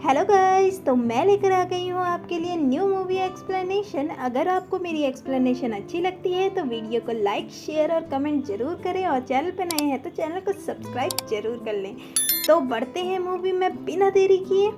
Hello guys, तो मैं लेकर आ गई हूँ आपके लिए न्यू मूवी एक्सप्लेनेशन। अगर आपको मेरी एक्सप्लेनेशन अच्छी लगती है तो वीडियो को लाइक, शेयर और कमेंट जरूर करें और चैनल पर नए हैं तो चैनल को सब्सक्राइब जरूर कर लें। तो बढ़ते हैं मूवी में बिना देरी किए।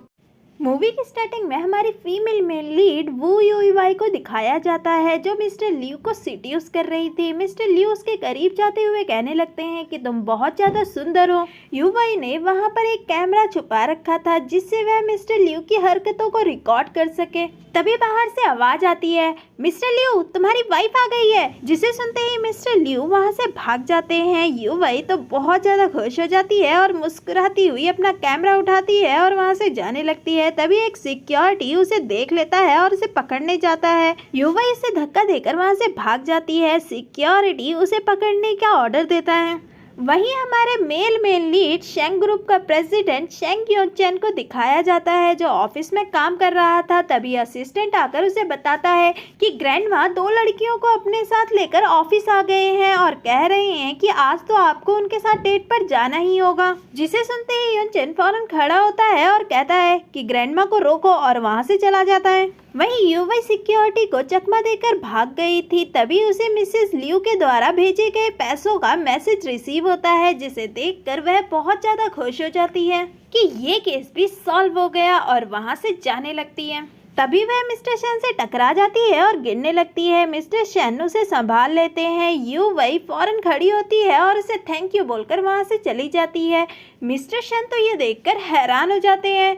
मूवी की स्टार्टिंग में हमारी फीमेल में लीड वू यूईवाई को दिखाया जाता है, जो मिस्टर लियू को सीड्यूस कर रही थी। मिस्टर लियू उसके करीब जाते हुए कहने लगते हैं कि तुम बहुत ज़्यादा सुंदर हो। यूवाई ने वहां पर एक कैमरा छुपा रखा था जिससे वह मिस्टर लियू की हरकतों को रिकॉर्ड कर सके। तभी बाहर से आवाज आती है, मिस्टर लियू तुम्हारी वाइफ आ गई है। जिसे सुनते ही मिस्टर लियू वहां से भाग जाते हैं। यूवाई तो बहुत ज्यादा खुश हो जाती है और मुस्कुराती हुई अपना कैमरा उठाती है और वहां से जाने लगती है। तभी एक सिक्योरिटी उसे देख लेता है और उसे पकड़ने जाता है। युवाई उसे धक्का देकर वहां से भाग जाती है। सिक्योरिटी उसे पकड़ने का ऑर्डर देता है। वहीं हमारे मेल लीड शेंग ग्रुप का प्रेसिडेंट शेंग योचेन को दिखाया जाता है, जो ऑफिस में काम कर रहा था। तभी असिस्टेंट आकर उसे बताता है कि ग्रैंडमा 2 लड़कियों को अपने साथ लेकर ऑफिस आ गए हैं और कह रहे हैं कि आज तो आपको उनके साथ डेट पर जाना ही होगा। जिसे सुनते ही योचेन फौरन खड़ा होता है और कहता है कि ग्रैंडमा को रोको और वहां से चला जाता है। वहीं यूवाई सिक्योरिटी को चकमा देकर भाग गई थी। तभी उसे मिसेस लियू के द्वारा भेजे गए पैसों का मैसेज रिसीव होता है, जिसे देखकर वह बहुत ज्यादा खुश हो जाती है कि ये केस भी सॉल्व हो गया और वहां से जाने लगती है। तभी वह मिस्टर शेन से टकरा जाती है और गिरने लगती है। मिस्टर शेन उसे संभाल लेते हैं। यूवाई फौरन खड़ी होती है और उसे थैंक यू बोलकर वहां से चली जाती है। मिस्टर शेन तो ये देखकर हैरान हो जाते हैं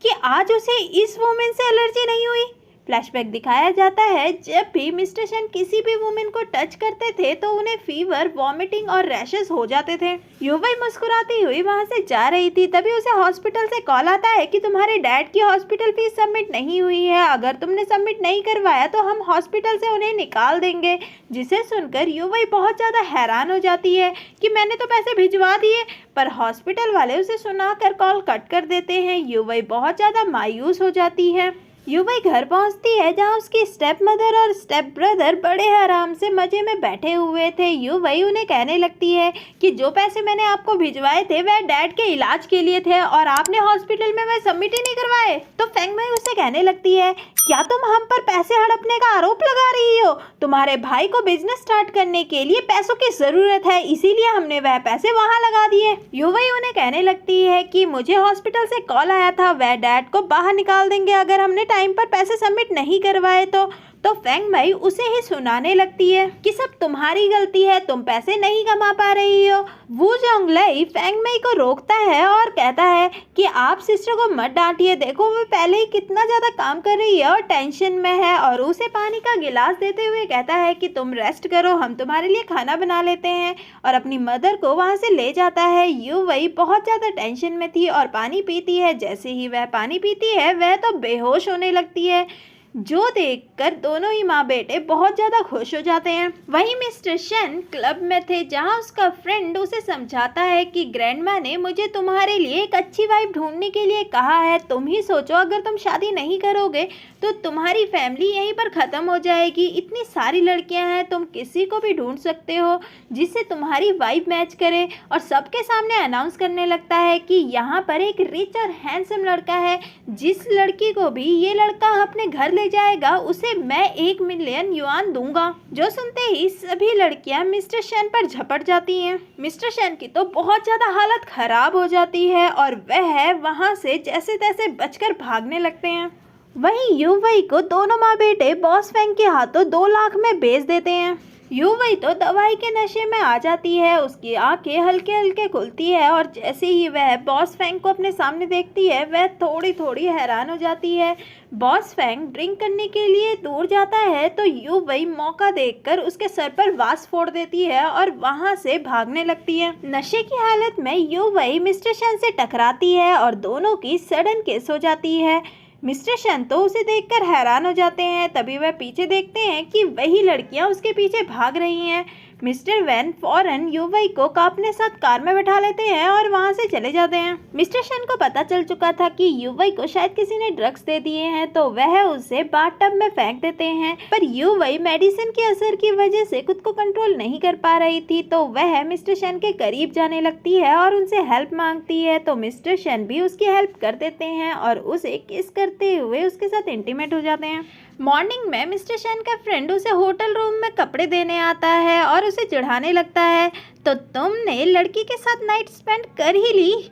कि आज उसे इस वुमेन से एलर्जी नहीं हुई। फ्लैशबैक दिखाया जाता है, जब भी मिस्टर शेन किसी भी वुमेन को टच करते थे तो उन्हें फीवर, वॉमिटिंग और रैशेस हो जाते थे। युवाई मुस्कुराती हुई वहां से जा रही थी। तभी उसे हॉस्पिटल से कॉल आता है कि तुम्हारे डैड की हॉस्पिटल फीस सबमिट नहीं हुई है। अगर तुमने सबमिट नहीं करवाया तो हम हॉस्पिटल से उन्हें निकाल देंगे। जिसे सुनकर युवाई बहुत ज़्यादा हैरान हो जाती है कि मैंने तो पैसे भिजवा दिए, पर हॉस्पिटल वाले उसे सुनाकर कॉल कट कर देते हैं। युवाई बहुत ज़्यादा मायूस हो जाती है। युवाई घर पहुंचती है जहां उसकी स्टेप मदर और स्टेप ब्रदर बड़े आराम से मजे में बैठे हुए थे। युवाई उन्हें कहने लगती है कि जो पैसे मैंने आपको भिजवाए थे वह डैड के इलाज के लिए थे और आपने हॉस्पिटल में वह सबमिट ही नहीं करवाए। तो फेंग माई उसे कहने लगती है, क्या तुम हम पर पैसे हड़पने का आरोप लगा रही हो? तुम्हारे भाई को बिजनेस स्टार्ट करने के लिए पैसों की जरूरत है, इसीलिए हमने वह पैसे वहां लगा दिए। युवाई उन्हें कहने लगती है कि मुझे हॉस्पिटल से कॉल आया था, वह डैड को बाहर निकाल देंगे अगर हमने टाइम पर पैसे सबमिट नहीं करवाए तो फेंग माई उसे ही सुनाने लगती है कि सब तुम्हारी गलती है, तुम पैसे नहीं कमा पा रही हो। वू जोंगलई फेंग माई को रोकता है और कहता है कि आप सिस्टर को मत डांटिए, देखो वो पहले ही कितना ज्यादा काम कर रही है और टेंशन में है। और उसे पानी का गिलास देते हुए कहता है कि तुम रेस्ट करो, हम तुम्हारे लिए खाना बना लेते हैं, और अपनी मदर को वहां से ले जाता है। युवाई बहुत ज्यादा टेंशन में थी और पानी पीती है। जैसे ही वह पानी पीती है वह तो बेहोश होने लगती है, जो देखकर दोनों ही माँ बेटे बहुत ज़्यादा खुश हो जाते हैं। वहीं मिस्टर शेन क्लब में थे जहाँ उसका फ्रेंड उसे समझाता है कि ग्रैंडमा ने मुझे तुम्हारे लिए एक अच्छी वाइफ ढूंढने के लिए कहा है। तुम ही सोचो, अगर तुम शादी नहीं करोगे तो तुम्हारी फैमिली यहीं पर ख़त्म हो जाएगी। इतनी सारी लड़कियां हैं, तुम किसी को भी ढूंढ सकते हो जिससे तुम्हारी वाइफ मैच करे। और सबके सामने अनाउंस करने लगता है कि यहाँ पर एक रिच और हैंडसम लड़का है, जिस लड़की को भी ये लड़का अपने घर ले जाएगा उसे मैं 1 मिलियन युआन दूंगा। जो सुनते ही सभी लड़कियां मिस्टर शेन पर झपट जाती हैं। मिस्टर शेन की तो बहुत ज्यादा हालत खराब हो जाती है और वह वहां से जैसे तैसे बचकर भागने लगते हैं। वहीं युवाई को दोनों माँ बेटे बॉस फेंग के हाथों 2 लाख में बेच देते हैं। युवाई तो दवाई के नशे में आ जाती है, उसकी आंखें हल्के हल्के खुलती है और जैसे ही वह बॉस फेंग को अपने सामने देखती है वह थोड़ी थोड़ी हैरान हो जाती है। बॉस फेंग ड्रिंक करने के लिए दूर जाता है तो युवाई मौका देखकर उसके सर पर वास फोड़ देती है और वहां से भागने लगती है। नशे की हालत में युवाई मिस्टर शेन से टकराती है और दोनों की सडन किस हो जाती है। मिस्टर शेन तो उसे देखकर हैरान हो जाते हैं। तभी वह पीछे देखते हैं कि वही लड़कियां उसके पीछे भाग रही हैं। मिस्टर वैन फौरन युवई को अपने साथ कार में बैठा लेते हैं और वहाँ से चले जाते हैं। मिस्टर शन को पता चल चुका था कि युवई को शायद किसी ने ड्रग्स दे दिए हैं, तो वह उसे बाथटब में फेंक देते हैं। पर युवई मेडिसिन के असर की वजह से खुद को कंट्रोल नहीं कर पा रही थी, तो वह मिस्टर शन के करीब जाने लगती है और उनसे हेल्प मांगती है। तो मिस्टर शन भी उसकी हेल्प कर देते हैं और उसे किस करते हुए उसके साथ इंटीमेट हो जाते हैं। मॉर्निंग में मिस्टर शन का फ्रेंड उसे होटल रूम में कपड़े देने आता है और उसे चिढ़ाने लगता है, तो तुमने लड़की के साथ नाइट स्पेंड कर ही ली।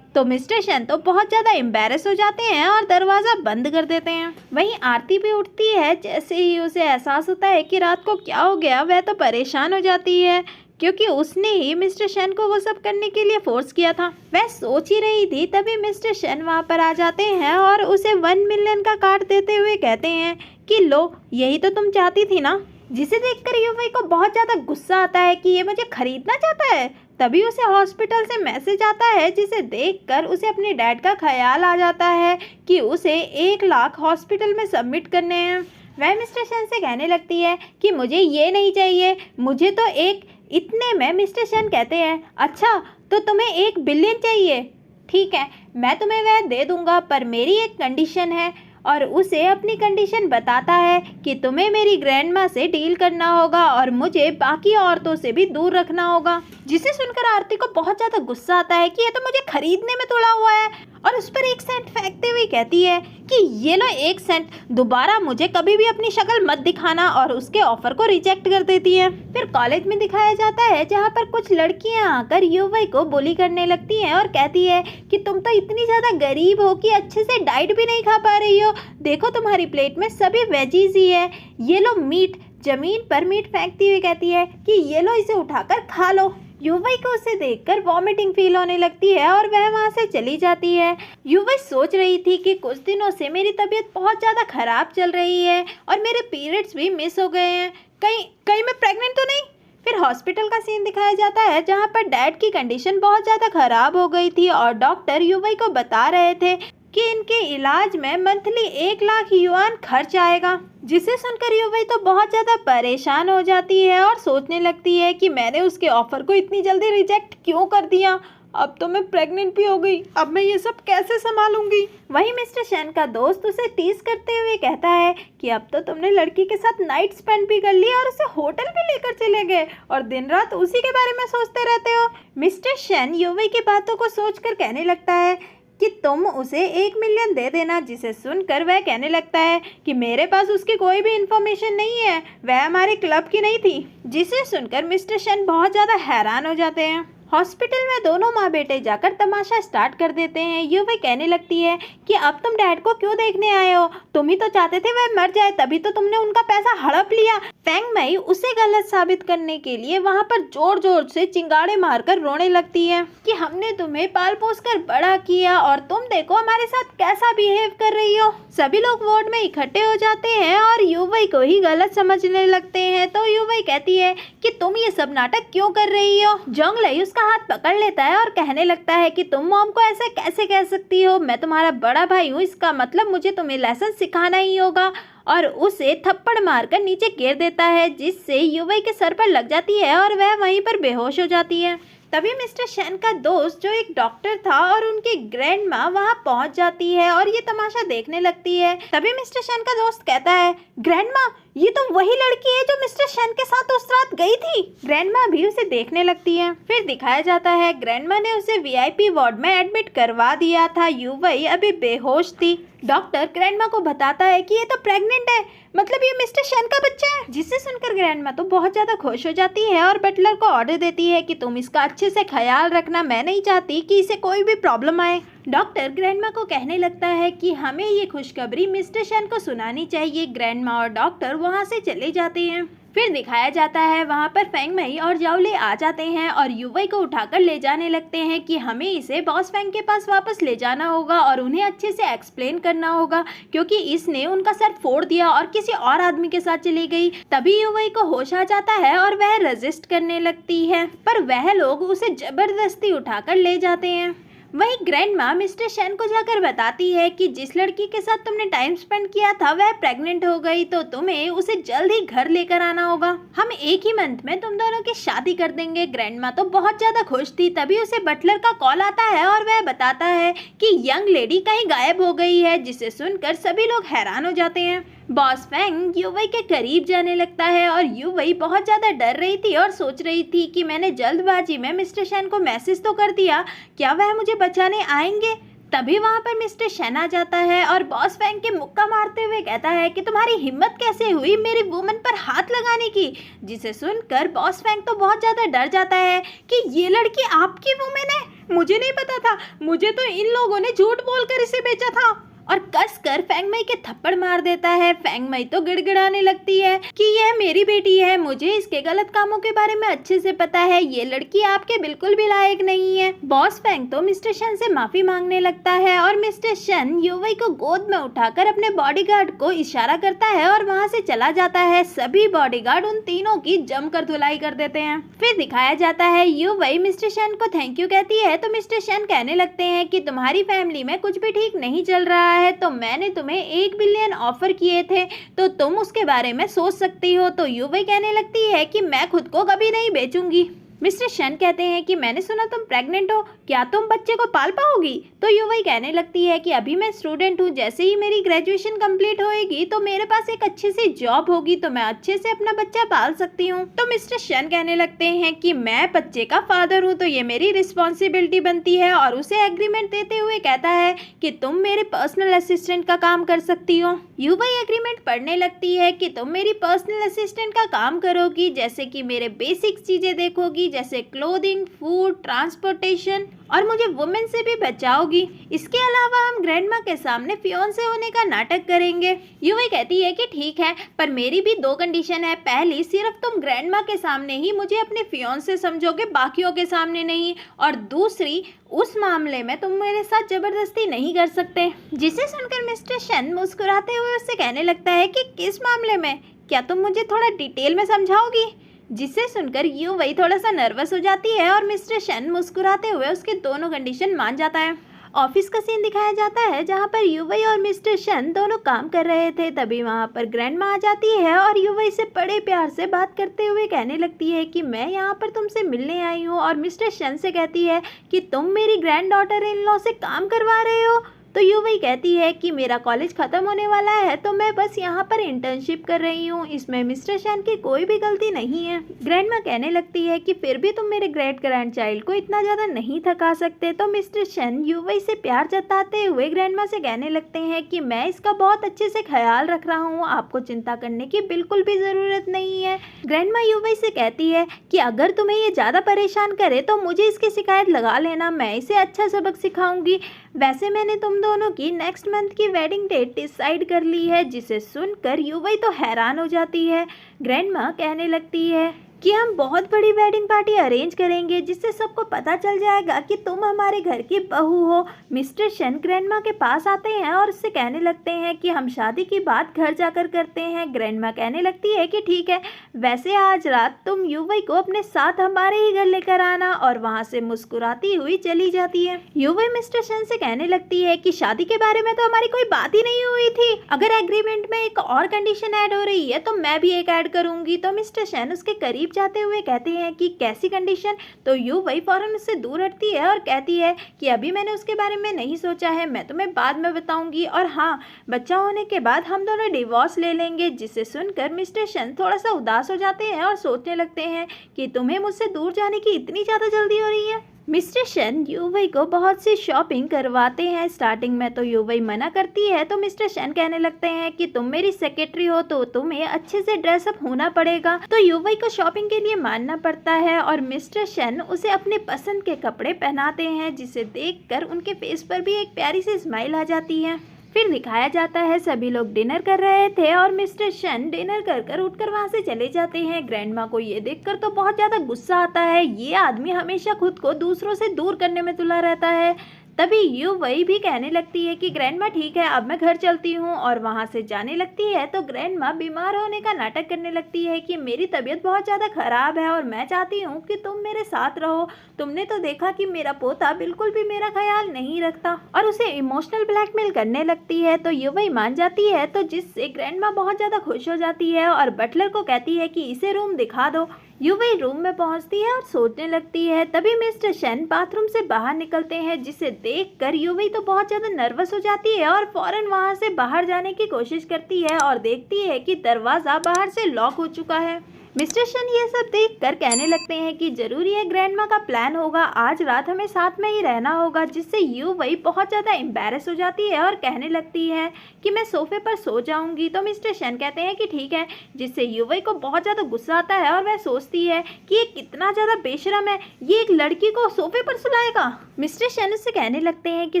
तो मिस्टर शन तो बहुत ज़्यादा एम्बैरेस हो जाते हैं और दरवाज़ा बंद कर देते हैं। वहीं आरती भी उठती है। जैसे ही उसे एहसास होता है कि रात को क्या हो गया, वह तो परेशान हो जाती है, क्योंकि उसने ही मिस्टर शन को वो सब करने के लिए फोर्स किया था। वह सोच ही रही थी, तभी मिस्टर शन वहाँ पर आ जाते हैं और उसे 1 मिलियन का कार्ड देते हुए कहते हैं कि लो, यही तो तुम चाहती थी ना। जिसे देखकर युवई को बहुत ज़्यादा गुस्सा आता है कि ये मुझे खरीदना चाहता है। तभी उसे हॉस्पिटल से मैसेज आता है, जिसे देखकर उसे अपने डैड का ख्याल आ जाता है कि उसे 1 लाख हॉस्पिटल में सबमिट करने हैं। वह मिस्टर शन से कहने लगती है कि मुझे ये नहीं चाहिए, मुझे तो एक। इतने में मिस्टर शन कहते हैं, अच्छा तो तुम्हें 1 बिलियन चाहिए, ठीक है मैं तुम्हें वह दे दूंगा, पर मेरी एक कंडीशन है। और उसे अपनी कंडीशन बताता है कि तुम्हें मेरी ग्रैंड माँ से डील करना होगा और मुझे बाकी औरतों से भी दूर रखना होगा। जिसे सुनकर आरती को बहुत ज़्यादा गुस्सा आता है कि ये तो मुझे खरीदने में तुला हुआ है, और उस पर 1 सेंट फेंकते हुए कहती है कि ये लो 1 सेंट, दोबारा मुझे कभी भी अपनी शक्ल मत दिखाना, और उसके ऑफर को रिजेक्ट कर देती है। फिर कॉलेज में दिखाया जाता है, जहाँ पर कुछ लड़कियां आकर युवई को बुली करने लगती हैं और कहती है कि तुम तो इतनी ज़्यादा गरीब हो कि अच्छे से डाइट भी नहीं खा पा रही हो, देखो तुम्हारी प्लेट में सभी वेजीज ही है, ये लो मीट। जमीन पर मीट फेंकती हुई कहती है कि ये लो, इसे उठाकर खा लो। युवई को उसे देखकर वॉमिटिंग फील होने लगती है और वह वहाँ से चली जाती है। युवई सोच रही थी कि कुछ दिनों से मेरी तबीयत बहुत ज़्यादा खराब चल रही है और मेरे पीरियड्स भी मिस हो गए हैं, कहीं मैं प्रेग्नेंट तो नहीं। फिर हॉस्पिटल का सीन दिखाया जाता है, जहाँ पर डैड की कंडीशन बहुत ज़्यादा खराब हो गई थी और डॉक्टर युवई को बता रहे थे कि इनके इलाज में मंथली 1 लाख युआन खर्च आएगा। जिसे सुनकर युवई तो बहुत ज़्यादा परेशान हो जाती है और सोचने लगती है कि मैंने उसके ऑफर को इतनी जल्दी रिजेक्ट क्यों कर दिया, अब तो मैं प्रेग्नेंट भी हो गई, अब मैं ये सब कैसे संभालूंगी। वहीं मिस्टर शन का दोस्त उसे टीज करते हुए कहता है कि अब तो तुमने लड़की के साथ नाइट स्पेंड भी कर ली और उसे होटल भी लेकर चले गए और दिन रात उसी के बारे में सोचते रहते हो। मिस्टर शन युवई की बातों को सोचकर कहने लगता है कि तुम उसे 1 मिलियन दे देना। जिसे सुनकर वह कहने लगता है कि मेरे पास उसकी कोई भी इंफॉर्मेशन नहीं है, वह हमारे क्लब की नहीं थी। जिसे सुनकर मिस्टर शन बहुत ज़्यादा हैरान हो जाते हैं। हॉस्पिटल में दोनों माँ बेटे जाकर तमाशा स्टार्ट कर देते हैं। युवई कहने लगती है कि अब तुम डैड को क्यों देखने आए हो, तुम ही तो चाहते थे वह मर जाए, तभी तो तुमने उनका पैसा हड़प लिया। फेंग मई उसे गलत साबित करने के लिए वहाँ पर जोर जोर से चिंगाड़े मारकर रोने लगती है कि हमने तुम्हें पाल पोस कर बड़ा किया और तुम देखो हमारे साथ कैसा बिहेव कर रही हो। सभी लोग वार्ड में इकट्ठे हो जाते हैं और युवई को ही गलत समझने लगते हैं। तो युवई कहती है कि तुम ये सब नाटक क्यों कर रही हो। जोंगलई उसका हाथ पकड़ लेता है और कहने लगता है कि तुम मॉम को ऐसे कैसे कह सकती हो, मैं तुम्हारा बड़ा भाई हूँ, इसका मतलब मुझे तुम्हें लेसन सिखाना ही होगा। और उसे थप्पड़ मारकर नीचे गिर देता है, जिससे युवई के सर पर लग जाती है और वह वहीं पर बेहोश हो जाती है। तभी मिस्टर शन का दोस्त जो एक डॉक्टर था और उनकी ग्रैंड माँ वहाँ पहुँच जाती है और ये तमाशा देखने लगती है। तभी मिस्टर शन का दोस्त कहता है, ग्रैंड माँ ये तो वही लड़की है जो मिस्टर शन के साथ उस रात गई थी। ग्रैंड माँ भी उसे देखने लगती है। फिर दिखाया जाता है ग्रैंड माँ ने उसे VIP वार्ड में एडमिट करवा दिया था। युवई अभी बेहोश थी। डॉक्टर ग्रैंड माँ को बताता है कि ये तो प्रेग्नेंट है, मतलब ये मिस्टर शन का बच्चा है। जिससे सुनकर ग्रैंड माँ तो बहुत ज्यादा खुश हो जाती है और बटलर को ऑर्डर देती है कि तुम इसका अच्छे से ख्याल रखना, मैं नहीं चाहती कि इसे कोई भी प्रॉब्लम आए। डॉक्टर ग्रैंडमा को कहने लगता है कि हमें ये खुशखबरी मिस्टर शन को सुनानी चाहिए। ग्रैंडमा और डॉक्टर वहाँ से चले जाते हैं। फिर दिखाया जाता है वहाँ पर फेंग मई और जाओले आ जाते हैं और युवई को उठाकर ले जाने लगते हैं कि हमें इसे बॉस फेंग के पास वापस ले जाना होगा और उन्हें अच्छे से एक्सप्लेन करना होगा, क्योंकि इसने उनका सर फोड़ दिया और किसी और आदमी के साथ चली गई। तभी युवई को होश आ जाता है और वह रेजिस्ट करने लगती है, पर वह लोग उसे जबरदस्ती उठाकर ले जाते हैं। वही ग्रैंड माँ मिस्टर शेन को जाकर बताती है कि जिस लड़की के साथ तुमने टाइम स्पेंड किया था वह प्रेग्नेंट हो गई, तो तुम्हें उसे जल्द ही घर लेकर आना होगा। हम एक ही मंथ में तुम दोनों की शादी कर देंगे। ग्रैंड माँ तो बहुत ज्यादा खुश थी। तभी उसे बटलर का कॉल आता है और वह बताता है कि यंग लेडी कहीं गायब हो गई है, जिसे सुनकर सभी लोग हैरान हो जाते हैं। बॉस फेंग युवई के करीब जाने लगता है और युवई बहुत ज़्यादा डर रही थी और सोच रही थी कि मैंने जल्दबाजी में मिस्टर शेन को मैसेज तो कर दिया, क्या वह मुझे बचाने आएंगे। तभी वहाँ पर मिस्टर शेन आ जाता है और बॉस फेंग के मुक्का मारते हुए कहता है कि तुम्हारी हिम्मत कैसे हुई मेरी वुमन पर हाथ लगाने की। जिसे सुनकर बॉस फेंग तो बहुत ज़्यादा डर जाता है कि ये लड़की आपकी वुमन है, मुझे नहीं पता था, मुझे तो इन लोगों ने झूठ बोलकर इसे बेचा था। और कसकर फेंग मई के थप्पड़ मार देता है। फेंग मई तो गिड़गिड़ाने लगती है कि यह मेरी बेटी है, मुझे इसके गलत कामों के बारे में अच्छे से पता है, ये लड़की आपके बिल्कुल भी लायक नहीं है। बॉस फेंग तो मिस्टर शन से माफी मांगने लगता है और मिस्टर शन युवई को गोद में उठाकर अपने बॉडीगार्ड को इशारा करता है और वहाँ से चला जाता है। सभी बॉडीगार्ड उन तीनों की जमकर धुलाई कर देते हैं। फिर दिखाया जाता है युवई मिस्टर शन को थैंक यू कहती है तो मिस्टर शन कहने लगते हैं कि तुम्हारी फैमिली में कुछ भी ठीक नहीं चल रहा है, तो मैंने तुम्हें 1 बिलियन ऑफर किए थे, तो तुम उसके बारे में सोच सकती हो। तो युवई कहने लगती है कि मैं खुद को कभी नहीं बेचूंगी। मिस्टर शन कहते हैं कि मैंने सुना तुम प्रेग्नेंट हो, क्या तुम बच्चे को पाल पाओगी। तो युवई कहने लगती है कि अभी मैं स्टूडेंट हूँ, जैसे ही मेरी ग्रेजुएशन कंप्लीट होएगी तो मेरे पास एक अच्छी सी जॉब होगी, तो मैं अच्छे से अपना बच्चा पाल सकती हूँ। तो मिस्टर शन कहने लगते हैं कि मैं बच्चे का फादर हूँ, तो ये मेरी रिस्पॉन्सिबिलिटी बनती है, और उसे एग्रीमेंट देते हुए कहता है कि तुम मेरे पर्सनल असिस्टेंट का काम कर सकती हो। युवई एग्रीमेंट पढ़ने लगती है कि तुम मेरी पर्सनल असिस्टेंट का काम करोगी, जैसे कि मेरे बेसिक चीजें देखोगी, जैसे क्लोथिंग, फूड, ट्रांसपोर्टेशन, और मुझे वुमेन से भी बचाओगी। इसके अलावा हम ग्रैंडमा के सामने फियोंसे होने का नाटक करेंगे। युवई कहती है कि ठीक है, पर मेरी भी 2 कंडीशन है। पहली, सिर्फ तुम ग्रैंडमा के सामने ही मुझे अपने फियोंसे समझोगे, बाकियों के सामने नहीं। और दूसरी, उस मामले में तुम मेरे साथ जबरदस्ती नहीं कर सकते। जिसे सुनकर मिस्टर शन मुस्कुराते हुए उससे कहने लगता है कि किस मामले में, क्या तुम मुझे थोड़ा डिटेल में समझाओगी। जिसे सुनकर युवई थोड़ा सा नर्वस हो जाती है और मिस्टर शन मुस्कुराते हुए उसके दोनों कंडीशन मान जाता है। ऑफिस का सीन दिखाया जाता है जहाँ पर युवई और मिस्टर शन दोनों काम कर रहे थे। तभी वहाँ पर ग्रैंडमा आ जाती है और युवई से बड़े प्यार से बात करते हुए कहने लगती है कि मैं यहाँ पर तुमसे मिलने आई हूँ, और मिस्टर शन से कहती है कि तुम मेरी ग्रैंड डॉटर इन लॉ से काम करवा रहे हो। तो युवई कहती है कि मेरा कॉलेज ख़त्म होने वाला है, तो मैं बस यहाँ पर इंटर्नशिप कर रही हूँ, इसमें मिस्टर शन की कोई भी गलती नहीं है। ग्रैंडमा कहने लगती है कि फिर भी तुम मेरे ग्रेट ग्रैंड चाइल्ड को इतना ज़्यादा नहीं थका सकते। तो मिस्टर शन युवई से प्यार जताते हुए ग्रैंडमा से कहने लगते हैं कि मैं इसका बहुत अच्छे से ख्याल रख रहा हूँ, आपको चिंता करने की बिल्कुल भी ज़रूरत नहीं है। ग्रैंडमा युवई से कहती है कि अगर तुम्हें ये ज़्यादा परेशान करे तो मुझे इसकी शिकायत लगा लेना, मैं इसे अच्छा सबक सिखाऊंगी। वैसे मैंने तुम दोनों की नेक्स्ट मंथ की वेडिंग डेट डिसाइड कर ली है। जिसे सुनकर युवई तो हैरान हो जाती है। ग्रैंडमा कहने लगती है कि हम बहुत बड़ी वेडिंग पार्टी अरेंज करेंगे, जिससे सबको पता चल जाएगा कि तुम हमारे घर की बहू हो। मिस्टर शन ग्रैंडमा के पास आते हैं और उससे कहने लगते हैं कि हम शादी की बात घर जाकर करते हैं। ग्रैंडमा कहने लगती है कि ठीक है, वैसे आज रात तुम युवई को अपने साथ हमारे ही घर लेकर आना, और वहाँ से मुस्कुराती हुई चली जाती है। युवई मिस्टर शन से कहने लगती है कि शादी के बारे में तो हमारी कोई बात ही नहीं हुई थी, अगर एग्रीमेंट में एक और कंडीशन ऐड हो रही है तो मैं भी एक ऐड करूंगी। तो मिस्टर शन उसके करीब जाते हुए कहते हैं कि कैसी कंडीशन। तो युवई फौरन उससे दूर हटती है और कहती है कि अभी मैंने उसके बारे में नहीं सोचा है, मैं तुम्हें बाद में बताऊंगी, और हाँ, बच्चा होने के बाद हम दोनों डिवोर्स ले लेंगे। जिसे सुनकर मिस्टर शन थोड़ा सा उदास हो जाते हैं और सोचने लगते हैं कि तुम्हें मुझसे दूर जाने की इतनी ज़्यादा जल्दी हो रही है। मिस्टर शन युवई को बहुत सी शॉपिंग करवाते हैं। स्टार्टिंग में तो युवई मना करती है, तो मिस्टर शन कहने लगते हैं कि तुम मेरी सेक्रेटरी हो तो तुम्हें अच्छे से ड्रेसअप होना पड़ेगा। तो युवई को शॉपिंग के लिए मानना पड़ता है और मिस्टर शन उसे अपने पसंद के कपड़े पहनाते हैं, जिसे देखकर उनके फेस पर भी एक प्यारी सी स्माइल आ जाती है। फिर दिखाया जाता है सभी लोग डिनर कर रहे थे और मिस्टर शन डिनर कर उठकर वहाँ से चले जाते हैं। ग्रैंडमा को ये देखकर तो बहुत ज़्यादा गुस्सा आता है, ये आदमी हमेशा खुद को दूसरों से दूर करने में तुला रहता है। तभी यू वही भी कहने लगती है कि ग्रैंडमा ठीक है, अब मैं घर चलती हूँ, और वहाँ से जाने लगती है। तो ग्रैंडमा बीमार होने का नाटक करने लगती है कि मेरी तबीयत बहुत ज़्यादा ख़राब है और मैं चाहती हूँ कि तुम मेरे साथ रहो। तुमने तो देखा कि मेरा पोता बिल्कुल भी मेरा ख्याल नहीं रखता, और उसे इमोशनल ब्लैकमेल करने लगती है। तो यू वही मान जाती है, तो जिससे ग्रैंडमा बहुत ज़्यादा खुश हो जाती है और बटलर को कहती है कि इसे रूम दिखा दो। यू वही रूम में पहुंचती है और सोचने लगती है। तभी मिस्टर शेन बाथरूम से बाहर निकलते हैं, जिसे देखकर यू वही तो बहुत ज़्यादा नर्वस हो जाती है और फौरन वहां से बाहर जाने की कोशिश करती है और देखती है कि दरवाज़ा बाहर से लॉक हो चुका है। मिस्टर शन ये सब देखकर कहने लगते हैं कि जरूरी है ग्रैंडमा का प्लान होगा, आज रात हमें साथ में ही रहना होगा। जिससे यू वही बहुत ज़्यादा एम्बैरस हो जाती है और कहने लगती है कि मैं सोफे पर सो जाऊंगी। तो मिस्टर शन कहते हैं कि ठीक है, जिससे यू वही को बहुत ज़्यादा गुस्सा आता है और वह सोचती है कि ये कितना ज़्यादा बेशरम है, ये एक लड़की को सोफे पर सुलाएगा। मिस्टर शन उससे कहने लगते हैं कि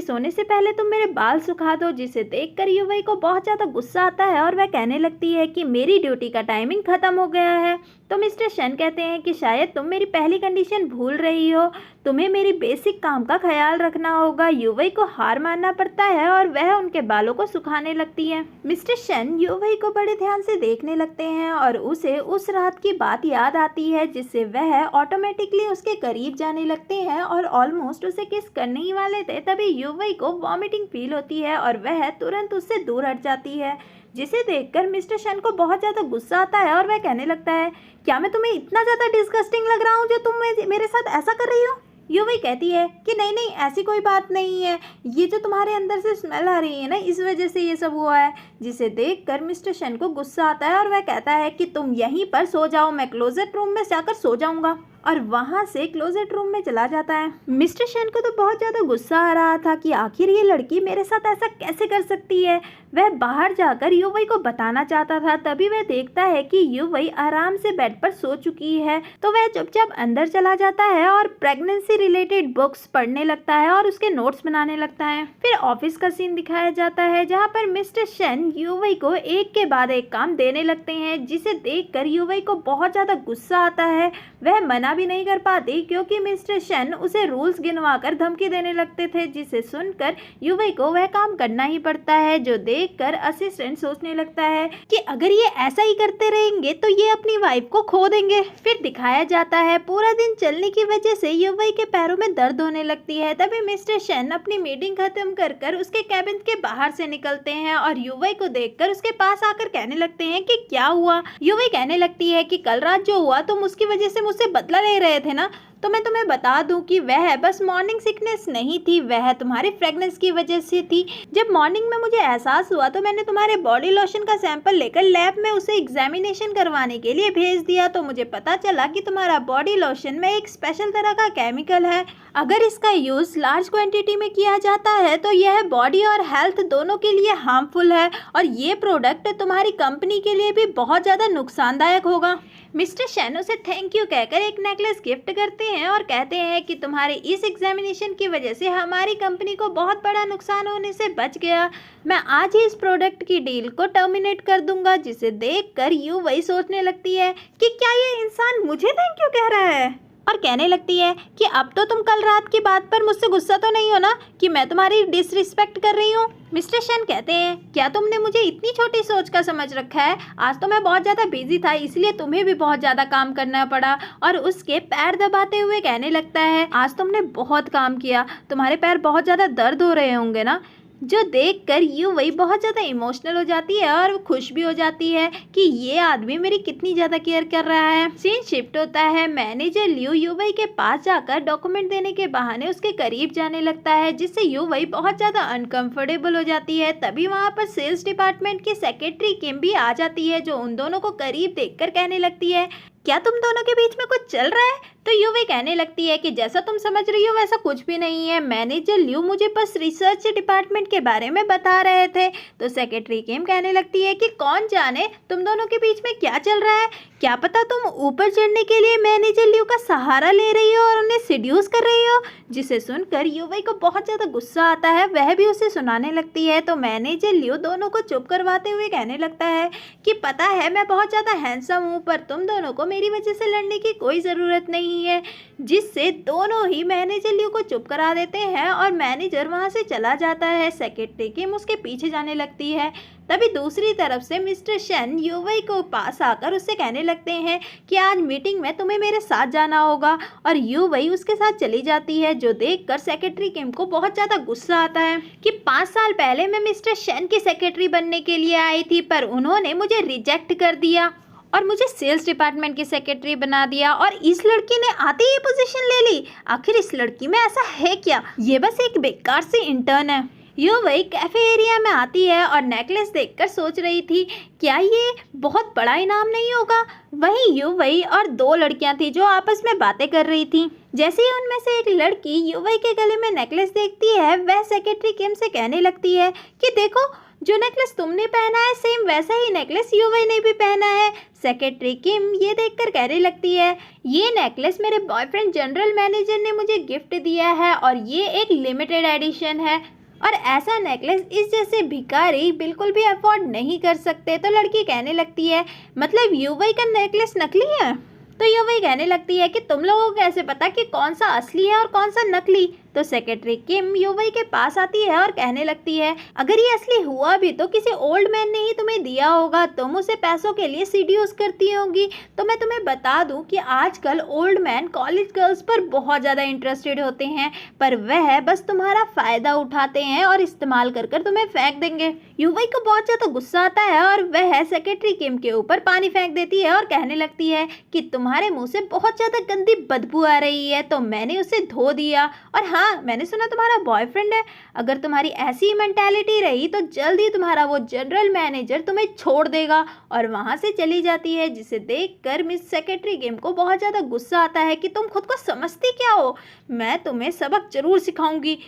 सोने से पहले तुम मेरे बाल सुखा दो, जिसे देखकर यू वही को बहुत ज़्यादा गुस्सा आता है और वह कहने लगती है कि मेरी ड्यूटी का टाइमिंग ख़त्म हो गया है। तो मिस्टर शन कहते हैं कि शायद तुम मेरी पहली कंडीशन भूल रही हो, तुम्हें मेरी बेसिक काम का ख्याल रखना होगा। यू वही को हार मानना पड़ता है और वह उनके बालों को सुखाने लगती है। मिस्टर शन यू वही को बड़े ध्यान से देखने लगते हैं और उसे उस रात की बात याद आती है, जिससे वह ऑटोमेटिकली उसके करीब जाने लगते हैं और ऑलमोस्ट उसे किस करने ही वाले थे। तभी यू वही को वॉमिटिंग फील होती है और वह तुरंत उससे दूर हट जाती है, जिसे देखकर मिस्टर शन को बहुत ज़्यादा गुस्सा आता है और वह कहने लगता है, क्या मैं तुम्हें इतना ज़्यादा डिस्गस्टिंग लग रहा हूँ जो तुम मेरे साथ ऐसा कर रही हो? यू वही कहती है कि नहीं नहीं, ऐसी कोई बात नहीं है, ये जो तुम्हारे अंदर से स्मेल आ रही है ना, इस वजह से ये सब हुआ है। जिसे देखकर मिस्टर शन को गुस्सा आता है और वह कहता है कि तुम यहीं पर सो जाओ, मैं क्लोजेट रूम में जाकर सो जाऊंगा, और वहाँ से क्लोजेट रूम में चला जाता है। मिस्टर शन को तो बहुत ज़्यादा गुस्सा आ रहा था कि आखिर ये लड़की मेरे साथ ऐसा कैसे कर सकती है। वह बाहर जाकर यू वही को बताना चाहता था, तभी वह देखता है कि यू वही आराम से बेड पर सो चुकी है। तो वह चुपचाप अंदर चला जाता है और प्रेगनेंसी रिलेटेड बुक्स पढ़ने लगता है और उसके नोट्स बनाने लगता है। फिर ऑफिस का सीन दिखाया जाता है, जहाँ पर मिस्टर शन यू वही को एक के बाद एक काम देने लगते हैं, जिसे देखकर यू वही को बहुत ज़्यादा गुस्सा आता है। वह मना भी नहीं कर पाती क्योंकि मिस्टर शन उसे रूल्स गिनवाकर धमकी देने लगते थे, जिसे सुनकर यू वही को वह काम करना ही पड़ता है। जो देखकर असिस्टेंट सोचने लगता है कि अगर ये ऐसा ही करते रहेंगे तो ये अपनी वाइफ को खो देंगे। फिर दिखाया जाता है पूरा दिन चलने की वजह से यू वही के पैरों में दर्द होने लगती है। तभी मिस्टर शन अपनी मीटिंग खत्म कर उसके कैबिन के बाहर से निकलते हैं और यू वही को देखकर उसके पास आकर कहने लगते हैं कि क्या हुआ। यू वही कहने लगती है कि कल रात जो हुआ तुम उसकी वजह से मुझसे बदला ले रहे थे ना, तो मैं तुम्हें बता दूं कि वह बस मॉर्निंग सिकनेस नहीं थी, वह तुम्हारे फ्रेगनेंस की वजह से थी। जब मॉर्निंग में मुझे एहसास हुआ तो मैंने तुम्हारे बॉडी लोशन का सैंपल लेकर लैब में उसे एग्जामिनेशन करवाने के लिए भेज दिया, तो मुझे पता चला कि तुम्हारा बॉडी लोशन में एक स्पेशल तरह का केमिकल है। अगर इसका यूज़ लार्ज क्वांटिटी में किया जाता है तो यह बॉडी और हेल्थ दोनों के लिए हार्मफुल है और ये प्रोडक्ट तुम्हारी कंपनी के लिए भी बहुत ज़्यादा नुकसानदायक होगा। मिस्टर शन उसे थैंक यू कहकर एक नेकलेस गिफ्ट करते हैं और कहते हैं कि तुम्हारे इस एग्जामिनेशन की वजह से हमारी कंपनी को बहुत बड़ा नुकसान होने से बच गया। मैं आज ही इस प्रोडक्ट की डील को टर्मिनेट कर दूंगा। जिसे देखकर यू वही सोचने लगती है कि क्या ये इंसान मुझे थैंक यू कह रहा है, और कहने लगती है कि अब तो तुम कल रात की बात पर मुझसे गुस्सा तो नहीं हो ना कि मैं तुम्हारी डिसरिस्पेक्ट कर रही हूँ। मिस्टर शन कहते हैं क्या तुमने मुझे इतनी छोटी सोच का समझ रखा है, आज तो मैं बहुत ज़्यादा बिजी था इसलिए तुम्हें भी बहुत ज़्यादा काम करना पड़ा। और उसके पैर दबाते हुए कहने लगता है आज तुमने बहुत काम किया, तुम्हारे पैर बहुत ज़्यादा दर्द हो रहे होंगे ना। जो देखकर यू वही बहुत ज़्यादा इमोशनल हो जाती है और खुश भी हो जाती है कि ये आदमी मेरी कितनी ज़्यादा केयर कर रहा है। सीन शिफ्ट होता है, मैनेजर लियो यू वही के पास जाकर डॉक्यूमेंट देने के बहाने उसके करीब जाने लगता है, जिससे यू वही बहुत ज़्यादा अनकंफर्टेबल हो जाती है। तभी वहाँ पर सेल्स डिपार्टमेंट की सेक्रेटरी किम भी आ जाती है, जो उन दोनों को करीब देखकर कहने लगती है क्या तुम दोनों के बीच में कुछ चल रहा है। तो यू वही कहने लगती है कि जैसा तुम समझ रही हो वैसा कुछ भी नहीं है, मैनेजर लियो मुझे बस रिसर्च डिपार्टमेंट के बारे में बता रहे थे। तो सेक्रेटरी किम कहने लगती है कि कौन जाने तुम दोनों के बीच में क्या चल रहा है, क्या पता तुम ऊपर चढ़ने के लिए मैनेजर लियो का सहारा ले रही हो और उन्हें सिड्यूस कर रही हो। जिसे सुनकर यू वही को बहुत ज़्यादा गुस्सा आता है, वह भी उसे सुनाने लगती है। तो मैनेजर लियो दोनों को चुप करवाते हुए कहने लगता है कि पता है मैं बहुत ज़्यादा हैंडसम हूँ, पर तुम दोनों को मेरी वजह से लड़ने की कोई ज़रूरत नहीं है, जिससे दोनों ही मैनेजर लियू को चुप करा देते हैं और मैनेजर वहाँ से चला जाता है। सेक्रेटरी किम उसके पीछे जाने लगती है। तभी दूसरी तरफ से मिस्टर शेन युवई को पास आकर उससे कहने लगते हैं कि आज मीटिंग में तुम्हें मेरे साथ जाना होगा, और युवई उसके साथ चली जाती है, जो देखकर सेक्रेटरी किम को बहुत ज़्यादा गुस्सा आता है कि 5 साल पहले मैं मिस्टर शेन की सेक्रेटरी बनने के लिए आई थी, पर उन्होंने मुझे रिजेक्ट कर दिया और मुझे सेल्स डिपार्टमेंट की सेक्रेटरी बना दिया, और इस लड़की ने आते ही पोजीशन ले ली। आखिर इस लड़की में ऐसा है क्या? ये बस एक बेकार सी इंटर्न है। युवई कैफे एरिया में आती है और नेकलेस देखकर सोच रही थी क्या ये बहुत बड़ा इनाम नहीं होगा। वहीं युवई और 2 लड़कियां थी जो आपस में बातें कर रही थी। जैसे ही उनमें से एक लड़की युवई के गले में नेकलेस देखती है, वह सेक्रेटरी किम से कहने लगती है कि देखो, जो नेकलेस तुमने पहना है सेम वैसा ही नेकलेस युवई ने भी पहना है। सेक्रेटरी किम ये देखकर कहने लगती है, ये नेकलेस मेरे बॉयफ्रेंड जनरल मैनेजर ने मुझे गिफ्ट दिया है और ये एक लिमिटेड एडिशन है, और ऐसा नेकलेस इस जैसे भिखारी बिल्कुल भी अफोर्ड नहीं कर सकते। तो लड़की कहने लगती है, मतलब युवई का नेकलेस नकली है? तो युवई कहने लगती है कि तुम लोगों को कैसे पता कि कौन सा असली है और कौन सा नकली? तो सेक्रेटरी किम युवई के पास आती है और कहने लगती है, अगर ये असली हुआ भी तो किसी ओल्ड मैन ने ही तुम्हें दिया होगा, तुम उसे पैसों के लिए सीडीयूज करती होंगी। तो मैं तुम्हें बता दूं कि आजकल ओल्ड मैन कॉलेज गर्ल्स पर बहुत ज़्यादा इंटरेस्टेड होते हैं, पर वह बस तुम्हारा फ़ायदा उठाते हैं और इस्तेमाल कर कर तुम्हें फेंक देंगे। युवई को बहुत ज़्यादा गुस्सा आता है और वह सेक्रेटरी किम के ऊपर पानी फेंक देती है और कहने लगती है कि तुम्हारे मुँह से बहुत ज़्यादा गंदी बदबू आ रही है, तो मैंने उसे धो दिया। और हाँ, मैंने सुना तुम्हारा बॉयफ्रेंड है। अगर तुम्हारी ऐसी मेंटालिटी रही तो जल्द ही तुम्हारा वो जनरल मैनेजर तुम्हें छोड़ देगा, और वहाँ से चली जाती है, जिसे देखकर मिस सेक्रेटरी किम को बहुत ज़्यादा गुस्सा आता है कि तुम खुद को समझती क्या हो, मैं तुम्हें सबक जरूर सिखाऊंगी।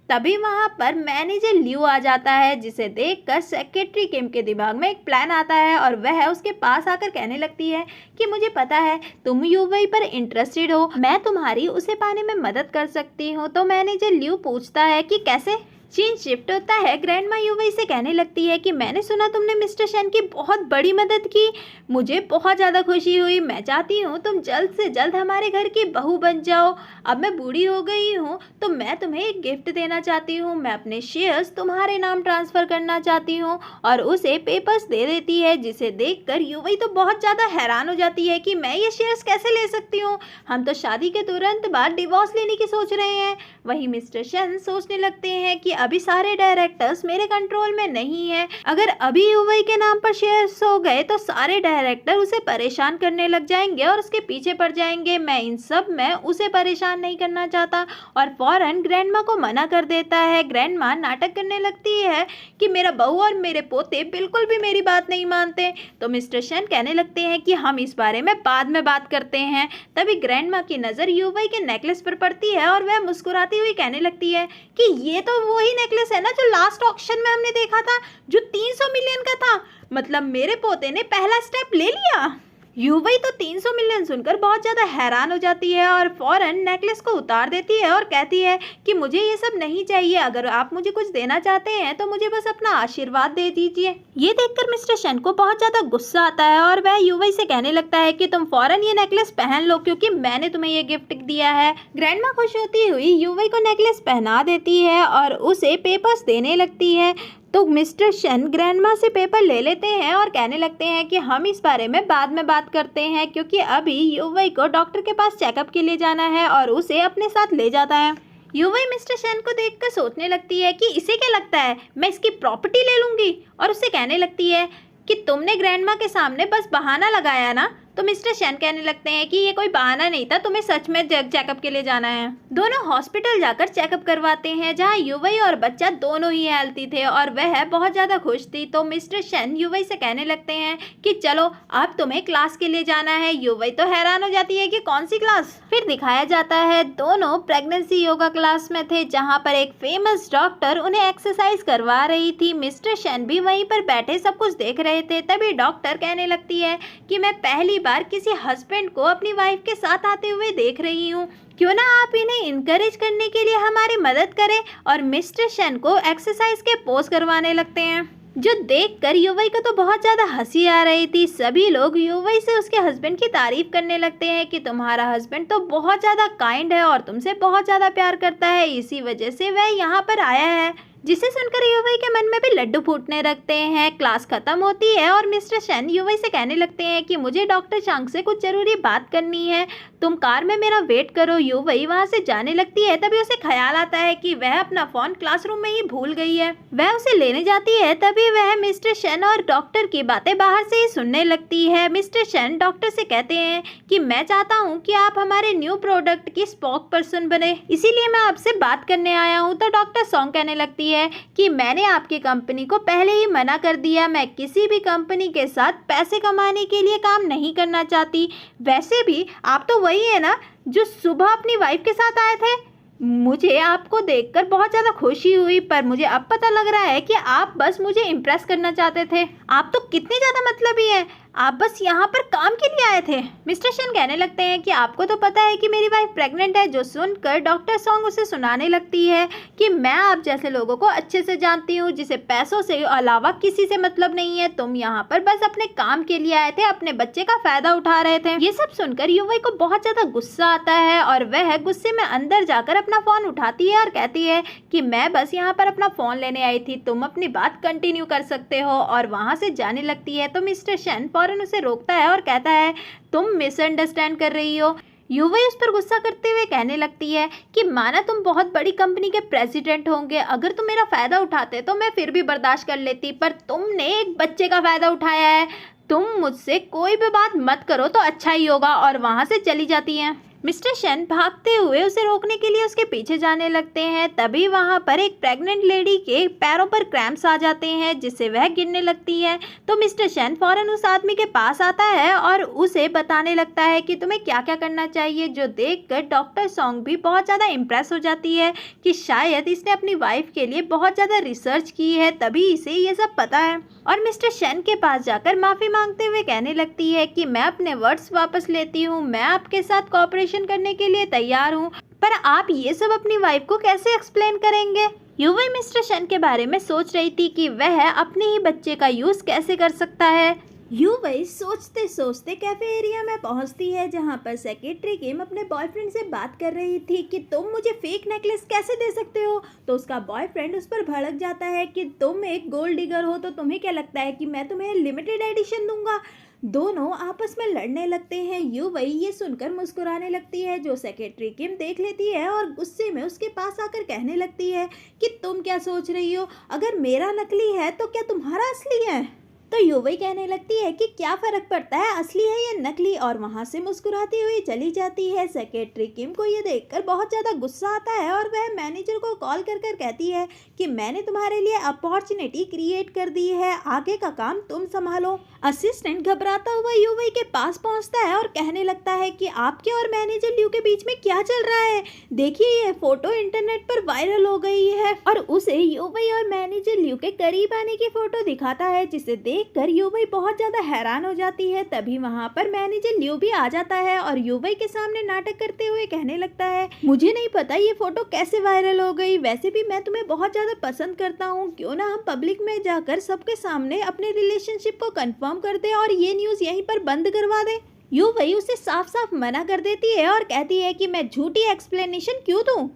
तभी वहाँ पर मैनेजर लियू आ जाता है, जिसे देखकर सेक्रेटरी किम के दिमाग में एक प्लान आता है और वह उसके पास आकर कहने लगती है कि मुझे पता है तुम युवई पर इंटरेस्टेड हो, मैं तुम्हारी उसे पाने में मदद कर सकती हूँ। तो मैनेजर लियू पूछता है कि कैसे? सीन शिफ्ट होता है। ग्रैंडमा युवई से कहने लगती है कि मैंने सुना तुमने मिस्टर शेन की बहुत बड़ी मदद की, मुझे बहुत ज़्यादा खुशी हुई। मैं चाहती हूँ तुम जल्द से जल्द हमारे घर की बहू बन जाओ। अब मैं बूढ़ी हो गई हूँ तो मैं तुम्हें एक गिफ्ट देना चाहती हूँ, मैं अपने शेयर्स तुम्हारे नाम ट्रांसफ़र करना चाहती हूँ। और उसे पेपर्स दे देती है, जिसे देखकर युवई तो बहुत ज़्यादा हैरान हो जाती है कि मैं ये शेयर्स कैसे ले सकती हूँ, हम तो शादी के तुरंत बाद डिवोर्स लेने की सोच रहे हैं। वहीं मिस्टर शेन सोचने लगते हैं कि अभी सारे डायरेक्टर्स मेरे कंट्रोल में नहीं है, अगर अभी युवई के नाम पर शेयर्स हो गए तो सारे डायरेक्टर उसे परेशान करने लग जाएंगे और उसके पीछे पड़ जाएंगे। मैं इन सब में उसे परेशान नहीं करना चाहता, और फौरन ग्रैंडमा को मना कर देता है। ग्रैंडमा नाटक करने लगती है कि मेरा बहू और मेरे पोते बिल्कुल भी मेरी बात नहीं मानते। तो मिस्टर शेन कहने लगते हैं कि हम इस बारे में बाद में बात करते हैं। तभी ग्रैंडमा की नज़र युवई के नेकलेस पर पड़ती है और वह मुस्कुराती हुई कहने लगती है कि ये तो वही नेकलेस है ना जो लास्ट ऑक्शन में हमने देखा था, जो 300 मिलियन का था। मतलब मेरे पोते ने पहला स्टेप ले लिया। युवई तो 300 मिलियन सुनकर बहुत ज़्यादा हैरान हो जाती है और फौरन नेकलेस को उतार देती है और कहती है कि मुझे ये सब नहीं चाहिए, अगर आप मुझे कुछ देना चाहते हैं तो मुझे बस अपना आशीर्वाद दे दीजिए। ये देखकर मिस्टर शेन को बहुत ज़्यादा गुस्सा आता है और वह युवई से कहने लगता है कि तुम फौरन ये नेकलेस पहन लो, क्योंकि मैंने तुम्हें ये गिफ्ट दिया है। ग्रैंडमा खुश होती हुई युवई को नेकलेस पहना देती है और उसे पेपर्स देने लगती है। तो मिस्टर शेन ग्रैंडमा से पेपर ले लेते हैं और कहने लगते हैं कि हम इस बारे में बाद में बात करते हैं, क्योंकि अभी युवई को डॉक्टर के पास चेकअप के लिए जाना है और उसे अपने साथ ले जाता है। युवई मिस्टर शेन को देखकर सोचने लगती है कि इसे क्या लगता है मैं इसकी प्रॉपर्टी ले लूँगी, और उसे कहने लगती है कि तुमने ग्रैंडमा के सामने बस बहाना लगाया ना। तो मिस्टर शेन कहने लगते हैं कि ये कोई बहाना नहीं था, तुम्हें सच में चेकअप के लिए जाना है। दोनों हॉस्पिटल जाकर चेकअप करवाते हैं, जहां युवई और बच्चा दोनों ही हेल्थी थे और वह बहुत ज़्यादा खुश थी। तो मिस्टर शेन युवई से कहने लगते हैं कि चलो अब तुम्हें क्लास के लिए जाना है। युवई तो हैरान हो जाती है कि कौन सी क्लास। फिर दिखाया जाता है दोनों प्रेगनेंसी योगा क्लास में थे, जहाँ पर एक फेमस डॉक्टर उन्हें एक्सरसाइज करवा रही थी। मिस्टर शेन भी वहीं पर बैठे सब कुछ देख रहे थे। तभी डॉक्टर कहने लगती है कि मैं पहली बार किसी हस्बैंड को अपनी वाइफ के साथ आते हुए देख रही हूँ, क्यों ना आप इन्हें इनकरेज करने के लिए हमारी मदद करें। और मिस्टर शेन को एक्सरसाइज के पोज करवाने लगते हैं। जो देखकर युवई को तो बहुत ज़्यादा हंसी आ रही थी। सभी लोग युवई से उसके हस्बैंड की तारीफ करने लगते हैं कि तुम्हारा हस्बैंड तो बहुत ज़्यादा काइंड है और तुमसे बहुत ज़्यादा प्यार करता है, इसी वजह से वह यहाँ पर आया है। जिसे सुनकर युवई के मन में भी लड्डू फूटने लगते हैं। क्लास खत्म होती है और मिस्टर शेन युवई से कहने लगते हैं कि मुझे डॉक्टर चांग से कुछ जरूरी बात करनी है, तुम कार में मेरा वेट करो। युवई वहां से जाने लगती है, तभी उसे ख्याल आता है कि वह अपना फोन क्लासरूम में ही भूल गई है। वह उसे लेने जाती है, तभी वह मिस्टर शेन और डॉक्टर की बातें बाहर से ही सुनने लगती है। मिस्टर शेन डॉक्टर से कहते हैं कि मैं चाहता हूँ कि आप हमारे न्यू प्रोडक्ट की स्पोक पर्सन बने, इसीलिए मैं आपसे बात करने आया हूँ। तो डॉक्टर सॉन्ग कहने लगती है कि मैंने आपकी कंपनी को पहले ही मना कर दिया, मैं किसी भी कंपनी के साथ पैसे कमाने के लिए काम नहीं करना चाहती। वैसे भी आप तो वही है ना जो सुबह अपनी वाइफ के साथ आए थे। मुझे आपको देखकर बहुत ज़्यादा खुशी हुई, पर मुझे अब पता लग रहा है कि आप बस मुझे इम्प्रेस करना चाहते थे। आप तो कितने ज़्यादा मतलबी हैं, आप बस यहाँ पर काम के लिए आए थे। मिस्टर शेन कहने लगते हैं कि आपको तो पता है कि मेरी वाइफ प्रेग्नेंट है। जो सुनकर डॉक्टर सॉन्ग उसे सुनाने लगती है कि मैं आप जैसे लोगों को अच्छे से जानती हूँ जिसे पैसों से अलावा किसी से मतलब नहीं है। तुम यहाँ पर बस अपने काम के लिए आए थे, अपने बच्चे का फायदा उठा रहे थे। ये सब सुनकर युवई को बहुत ज़्यादा गुस्सा आता है और वह गुस्से में अंदर जाकर अपना फ़ोन उठाती है और कहती है कि मैं बस यहाँ पर अपना फ़ोन लेने आई थी, तुम अपनी बात कंटिन्यू कर सकते हो। और वहाँ से जाने लगती है तो मिस्टर शेन फौरन उसे रोकता है और कहता है तुम मिसअंडरस्टैंड कर रही हो। युवई उस पर गुस्सा करते हुए कहने लगती है कि माना तुम बहुत बड़ी कंपनी के प्रेसिडेंट होंगे, अगर तुम मेरा फ़ायदा उठाते तो मैं फिर भी बर्दाश्त कर लेती, पर तुमने एक बच्चे का फ़ायदा उठाया है। तुम मुझसे कोई भी बात मत करो तो अच्छा ही होगा। और वहाँ से चली जाती हैं। मिस्टर शेन भागते हुए उसे रोकने के लिए उसके पीछे जाने लगते हैं, तभी वहां पर एक प्रेग्नेंट लेडी के पैरों पर क्रैम्प्स आ जाते हैं जिससे वह गिरने लगती है। तो मिस्टर शेन फौरन उस आदमी के पास आता है और उसे बताने लगता है कि तुम्हें क्या क्या करना चाहिए, जो देखकर डॉक्टर सॉन्ग भी बहुत ज़्यादा इम्प्रेस हो जाती है कि शायद इसने अपनी वाइफ के लिए बहुत ज़्यादा रिसर्च की है, तभी इसे ये सब पता है। और मिस्टर शेन के पास जाकर माफ़ी मांगते हुए कहने लगती है कि मैं अपने वर्ड्स वापस लेती हूँ, मैं आपके साथ कोऑपरेशन करने के लिए तैयार हूँ, पर आप ये सब अपनी वाइफ को कैसे एक्सप्लेन करेंगे। युवई मिस्टर शेन के बारे में सोच रही थी कि वह अपने ही बच्चे का यूज़ कैसे कर सकता है। युवई सोचते सोचते कैफे एरिया में पहुंचती है जहां पर सेक्रेटरी किम अपने बॉयफ्रेंड से बात कर रही थी कि तुम मुझे फेक नेकलेस कैसे दे सकते हो। तो उसका बॉयफ्रेंड उस पर भड़क जाता है कि तुम एक गोल्ड डिगर हो, तो तुम्हें क्या लगता है कि मैं तुम्हें लिमिटेड एडिशन दूंगा। दोनों आपस में लड़ने लगते हैं। युवई ये सुनकर मुस्कुराने लगती है, जो सेक्रेटरी किम देख लेती है और गुस्से में उसके पास आकर कहने लगती है कि तुम क्या सोच रही हो, अगर मेरा नकली है तो क्या तुम्हारा असली है। तो युवई कहने लगती है कि क्या फ़र्क पड़ता है असली है या नकली, और वहाँ से मुस्कुराती हुई चली जाती है। सेक्रेटरी किम को ये देखकर बहुत ज़्यादा गुस्सा आता है और वह मैनेजर को कॉल कर कर कहती है कि मैंने तुम्हारे लिए अपॉर्चुनिटी क्रिएट कर दी है, आगे का काम तुम संभालो। असिस्टेंट घबराता हुआ युवई के पास पहुँचता है और कहने लगता है कि आपके और मैनेजर ल्यू के बीच में क्या चल रहा है, देखिए ये फ़ोटो इंटरनेट पर वायरल हो गई है। और उसे युवई और मैनेजर ल्यू के करीब आने की फ़ोटो दिखाता है, जिसे देखकर युवई बहुत ज़्यादा हैरान हो जाती है। तभी वहाँ पर मैनेजर ल्यू भी आ जाता है और युवई के सामने नाटक करते हुए कहने लगता है मुझे नहीं पता ये फ़ोटो कैसे वायरल हो गई, वैसे भी मैं तुम्हें बहुत ज़्यादा पसंद करता हूँ, क्यों ना हम पब्लिक में जाकर सबके सामने अपने रिलेशनशिप को कंफर्म कर दें और ये न्यूज़ यहीं पर बंद करवा दें। युवई उसे साफ साफ मना कर देती है और कहती है कि मैं झूठी एक्सप्लेनेशन क्यों दूँ।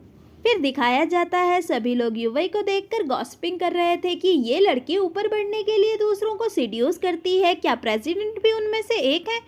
फिर दिखाया जाता है सभी लोग युवई को देखकर गॉसिपिंग कर रहे थे कि ये लड़की ऊपर बढ़ने के लिए दूसरों को सीड्यूस करती है, क्या प्रेसिडेंट भी उनमें से एक है।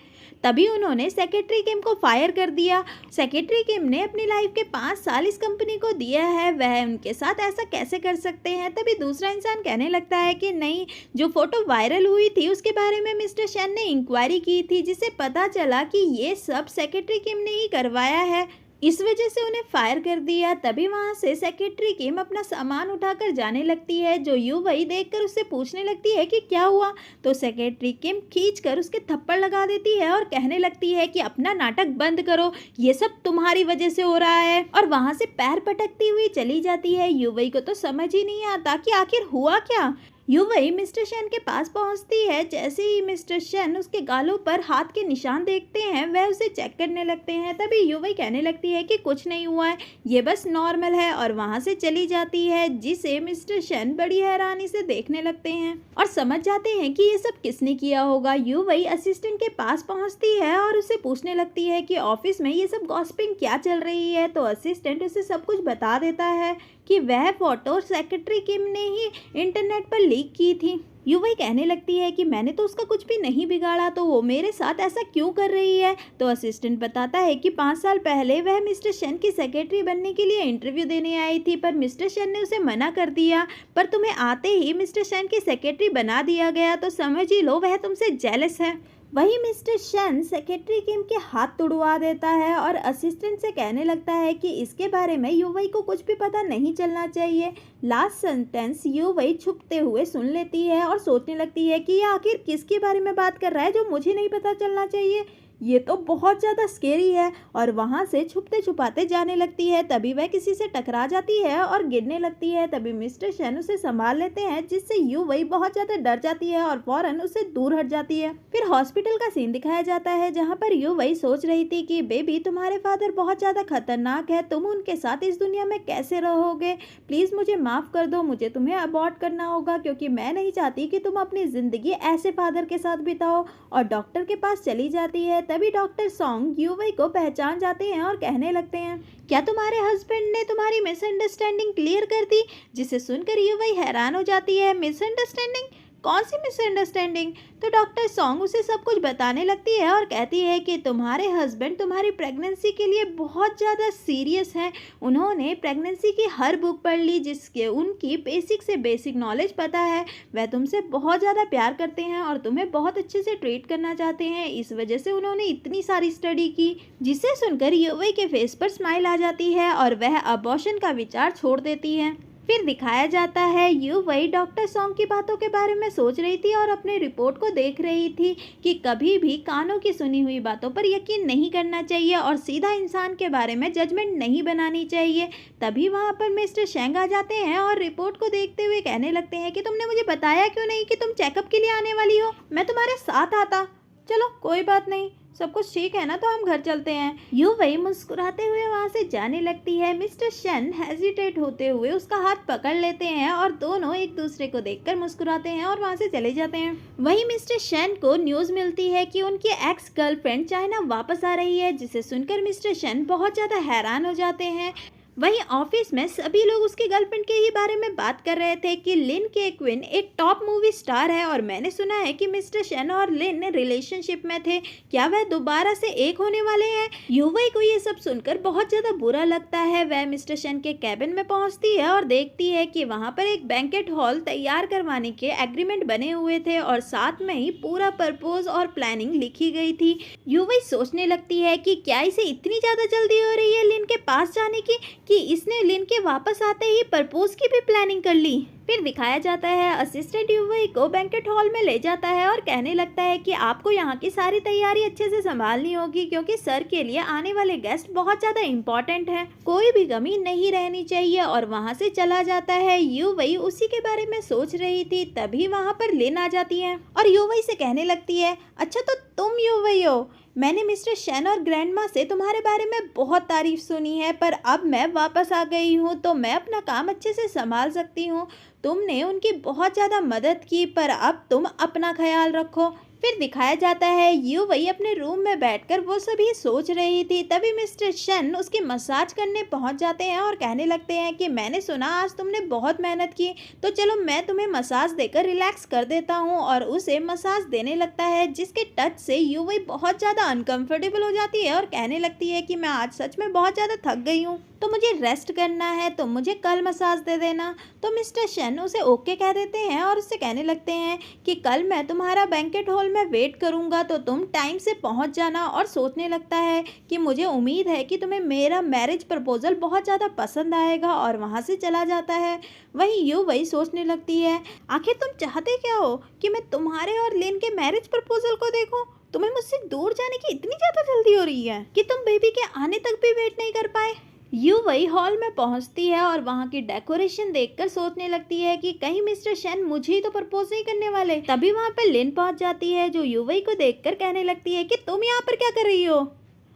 तभी उन्होंने सेक्रेटरी किम को फायर कर दिया। सेक्रेटरी किम ने अपनी लाइफ के 5 साल इस कंपनी को दिया है, वह उनके साथ ऐसा कैसे कर सकते हैं। तभी दूसरा इंसान कहने लगता है कि नहीं, जो फोटो वायरल हुई थी उसके बारे में मिस्टर शेन ने इंक्वायरी की थी, जिससे पता चला कि ये सब सेक्रेटरी किम ने ही करवाया है, इस वजह से उन्हें फायर कर दिया। तभी वहां से सेक्रेटरी किम अपना सामान उठाकर जाने लगती है, जो युवई देखकर उससे पूछने लगती है कि क्या हुआ। तो सेक्रेटरी किम खींचकर उसके थप्पड़ लगा देती है और कहने लगती है कि अपना नाटक बंद करो, ये सब तुम्हारी वजह से हो रहा है। और वहां से पैर पटकती हुई चली जाती है। युवई को तो समझ ही नहीं आता कि आखिर हुआ क्या। यूं वही मिस्टर शन के पास पहुंचती है। जैसे ही मिस्टर शन उसके गालों पर हाथ के निशान देखते हैं वह उसे चेक करने लगते हैं। तभी यूं वही कहने लगती है कि कुछ नहीं हुआ है, ये बस नॉर्मल है, और वहां से चली जाती है, जिसे मिस्टर शन बड़ी हैरानी से देखने लगते हैं और समझ जाते हैं कि ये सब किसने किया होगा। यूं वही असिस्टेंट के पास पहुंचती है और उससे पूछने लगती है कि ऑफिस में ये सब गॉसिपिंग क्या चल रही है। तो असिस्टेंट उसे सब कुछ बता देता है कि वह फोटो सेक्रेटरी किम ने ही इंटरनेट पर लीक की थी। यूं वही कहने लगती है कि मैंने तो उसका कुछ भी नहीं बिगाड़ा, तो वो मेरे साथ ऐसा क्यों कर रही है। तो असिस्टेंट बताता है कि 5 साल पहले वह मिस्टर शन की सेक्रेटरी बनने के लिए इंटरव्यू देने आई थी, पर मिस्टर शन ने उसे मना कर दिया। पर तुम्हें आते ही मिस्टर शन की सेक्रेटरी बना दिया गया, तो समझ ही लो वह तुमसे जेलस है। वही मिस्टर शन सेक्रेटरी किम के हाथ तुड़वा देता है और असिस्टेंट से कहने लगता है कि इसके बारे में युवई को कुछ भी पता नहीं चलना चाहिए। लास्ट सेंटेंस युवई छुपते हुए सुन लेती है और सोचने लगती है कि ये आखिर किसके बारे में बात कर रहा है जो मुझे नहीं पता चलना चाहिए। ये तो बहुत ज़्यादा स्केरी है, और वहाँ से छुपते छुपाते जाने लगती है। तभी वह किसी से टकरा जाती है और गिरने लगती है। तभी मिस्टर शन उसे संभाल लेते हैं, जिससे युवई बहुत ज़्यादा डर जाती है और फौरन उससे दूर हट जाती है। फिर हॉस्पिटल का सीन दिखाया जाता है, जहाँ पर युवई सोच रही थी कि बेबी तुम्हारे फादर बहुत ज़्यादा खतरनाक है, तुम उनके साथ इस दुनिया में कैसे रहोगे, प्लीज़ मुझे माफ़ कर दो, मुझे तुम्हें अबॉर्ट करना होगा, क्योंकि मैं नहीं चाहती कि तुम अपनी ज़िंदगी ऐसे फादर के साथ बिताओ। और डॉक्टर के पास चली जाती है। तभी डॉक्टर सॉन्ग युवई को पहचान जाते हैं और कहने लगते हैं, क्या तुम्हारे हस्बैंड ने तुम्हारी मिसअंडरस्टैंडिंग क्लियर कर दी। जिसे सुनकर युवई हैरान हो जाती है। मिसअंडरस्टैंडिंग? कौन सी मिसअंडरस्टैंडिंग? तो डॉक्टर सॉन्ग उसे सब कुछ बताने लगती है और कहती है कि तुम्हारे हस्बैंड तुम्हारी प्रेगनेंसी के लिए बहुत ज़्यादा सीरियस हैं। उन्होंने प्रेगनेंसी की हर बुक पढ़ ली, जिसके उनकी बेसिक से बेसिक नॉलेज पता है। वह तुमसे बहुत ज़्यादा प्यार करते हैं और तुम्हें बहुत अच्छे से ट्रीट करना चाहते हैं, इस वजह से उन्होंने इतनी सारी स्टडी की। जिसे सुनकर युवई के फेस पर स्माइल आ जाती है और वह अबॉर्शन का विचार छोड़ देती है। फिर दिखाया जाता है युवई डॉक्टर सॉन्ग की बातों के बारे में सोच रही थी और अपने रिपोर्ट को देख रही थी कि कभी भी कानों की सुनी हुई बातों पर यकीन नहीं करना चाहिए और सीधा इंसान के बारे में जजमेंट नहीं बनानी चाहिए। तभी वहाँ पर मिस्टर शेंग आ जाते हैं और रिपोर्ट को देखते हुए कहने लगते हैं कि तुमने मुझे बताया क्यों नहीं कि तुम चेकअप के लिए आने वाली हो, मैं तुम्हारे साथ आता। चलो कोई बात नहीं, सब कुछ ठीक है ना, तो हम घर चलते हैं। युवई मुस्कुराते हुए वहां से जाने लगती है। मिस्टर शन हेजिटेट होते हुए उसका हाथ पकड़ लेते हैं और दोनों एक दूसरे को देखकर मुस्कुराते हैं और वहां से चले जाते हैं। वहीं मिस्टर शन को न्यूज मिलती है कि उनकी एक्स गर्लफ्रेंड चाइना वापस आ रही है, जिसे सुनकर मिस्टर शन बहुत ज्यादा हैरान हो जाते हैं। वहीं ऑफिस में सभी लोग उसकी गर्लफ्रेंड के ही बारे में बात कर रहे थे कि लिन के क्विन एक टॉप मूवी स्टार है और मैंने सुना है कि मिस्टर शन और लिन रिलेशनशिप में थे, क्या वह दोबारा से एक होने वाले हैं। युवई को ये सब सुनकर बहुत ज़्यादा बुरा लगता है। वह मिस्टर शन के कैबिन में पहुंचती है और देखती है कि वहां पर एक बैंकेट हॉल तैयार करवाने के एग्रीमेंट बने हुए थे और साथ में ही पूरा प्रपोज और प्लानिंग लिखी गई थी। युवई सोचने लगती है कि क्या इसे इतनी ज़्यादा जल्दी हो रही है लिन के पास जाने की कि इसने लिन के वापस आते ही प्रपोज की भी प्लानिंग कर ली। फिर दिखाया जाता है असिस्टेंट युवई को बैंकेट हॉल में ले जाता है और कहने लगता है कि आपको यहाँ की सारी तैयारी अच्छे से संभालनी होगी, क्योंकि सर के लिए आने वाले गेस्ट बहुत ज़्यादा इम्पोर्टेंट हैं, कोई भी कमी नहीं रहनी चाहिए। और वहाँ से चला जाता है। युवई उसी के बारे में सोच रही थी, तभी वहाँ पर लिन आ जाती है और युवई से कहने लगती है, अच्छा तो तुम युवई हो, मैंने मिस्टर शन और ग्रैंडमा से तुम्हारे बारे में बहुत तारीफ सुनी है, पर अब मैं वापस आ गई हूँ तो मैं अपना काम अच्छे से संभाल सकती हूँ। तुमने उनकी बहुत ज़्यादा मदद की, पर अब तुम अपना ख्याल रखो। फिर दिखाया जाता है युवई अपने रूम में बैठकर वो सभी सोच रही थी। तभी मिस्टर शन उसकी मसाज करने पहुंच जाते हैं और कहने लगते हैं कि मैंने सुना आज तुमने बहुत मेहनत की, तो चलो मैं तुम्हें मसाज देकर रिलैक्स कर देता हूं। और उसे मसाज देने लगता है, जिसके टच से युवई बहुत ज़्यादा अनकंफर्टेबल हो जाती है और कहने लगती है कि मैं आज सच में बहुत ज़्यादा थक गई हूँ, तो मुझे रेस्ट करना है, तो मुझे कल मसाज दे देना। तो मिस्टर शन उसे ओके कह देते हैं और उससे कहने लगते हैं कि कल मैं तुम्हारा बैंकेट हॉल में वेट करूंगा, तो तुम टाइम से पहुंच जाना। और सोचने लगता है कि मुझे उम्मीद है कि तुम्हें मेरा मैरिज प्रपोजल बहुत ज़्यादा पसंद आएगा, और वहां से चला जाता है। वहीं युवई सोचने लगती है, आखिर तुम चाहते क्या हो कि मैं तुम्हारे और लिन के मैरिज प्रपोजल को देखूं? तुम्हें मुझसे दूर जाने की इतनी ज़्यादा जल्दी हो रही है कि तुम बेबी के आने तक भी वेट नहीं कर पाए। युवई हॉल में पहुंचती है और वहां की डेकोरेशन देखकर सोचने लगती है कि कहीं मिस्टर शेन मुझे ही तो प्रपोज नहीं करने वाले। तभी वहां पर लिन पहुंच जाती है, जो युवई को देखकर कहने लगती है कि तुम यहाँ पर क्या कर रही हो।